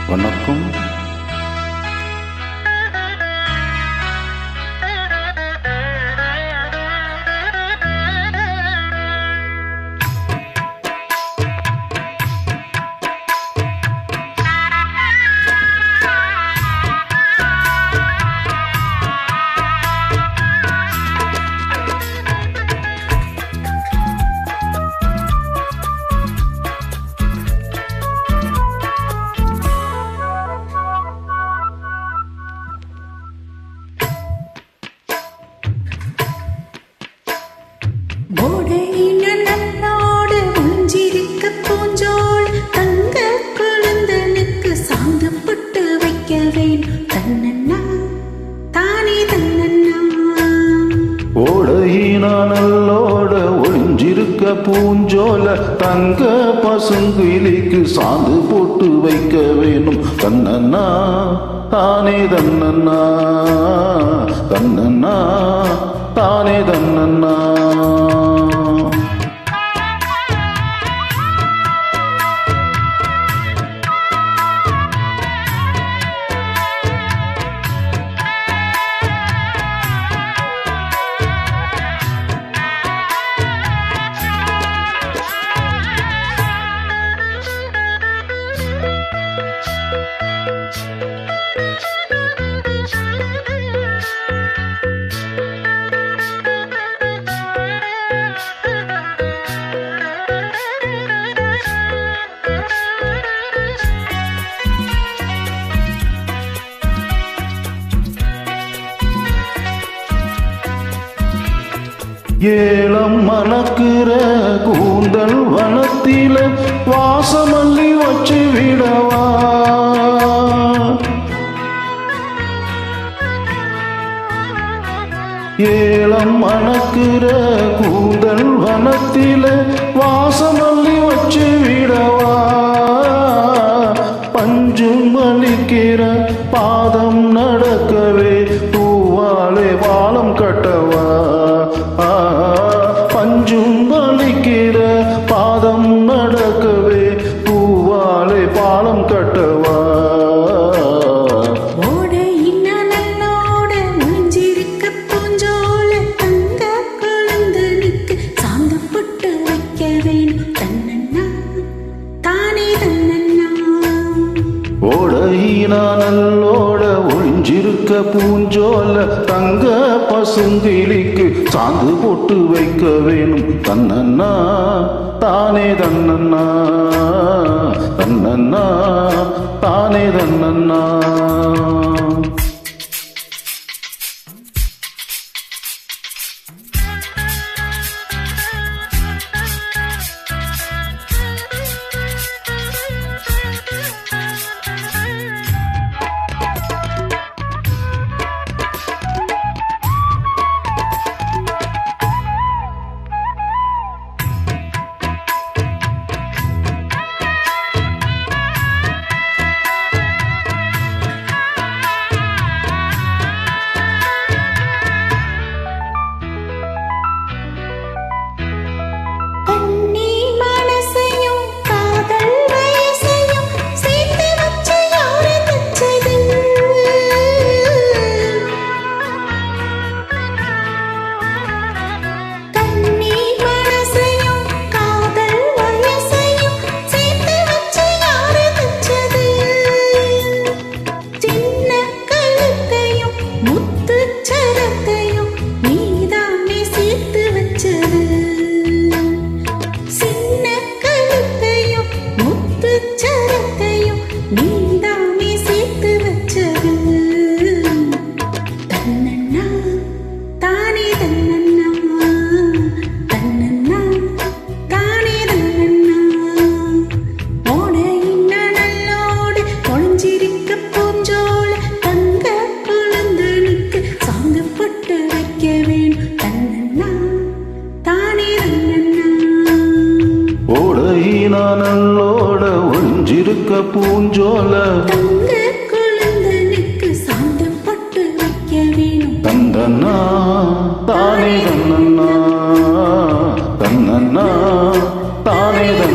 வணக்கம். நல்லோட ஒளிஞ்சிருக்க பூஞ்சோல தங்க பசுங்கிளிக்கு சாந்து போட்டு வைக்க வேணும். தன்னன்னா தானே தன்னன்னா, தன்னன்னா தானே தன்னன்னா. ஏலம் மணக்குற கூந்தல் வனத்தில வாசமல்லி வச்சு விடவா, ஏலம் மணக்குற கூந்தல் வனத்தில வாசமல்லி வச்சு விடவா, பஞ்சும் அளிக்கிற பாதம் நடக்கவே பூவாலே வாழம் கட்டவா, பஞ்சும் அளிக்கிற பாதம் நடக்கவே பூவாலே பாலம் கட்டவா. நல்லோட ஒளிஞ்சிருக்க பூஞ்சோல தங்க பசுங்கிளிக்கு சாந்து போட்டு வைக்க வேணும். தன்னன்னா தானே தன்னன்னா, தன்னன்னா தானே தன்னன்னா. நல்லோட ஒளிஞ்சிருக்க பூஞ்சோல தந்தன்னா தானே தன்னன்னா, தன்னன்னா தானே தன்னன்னா.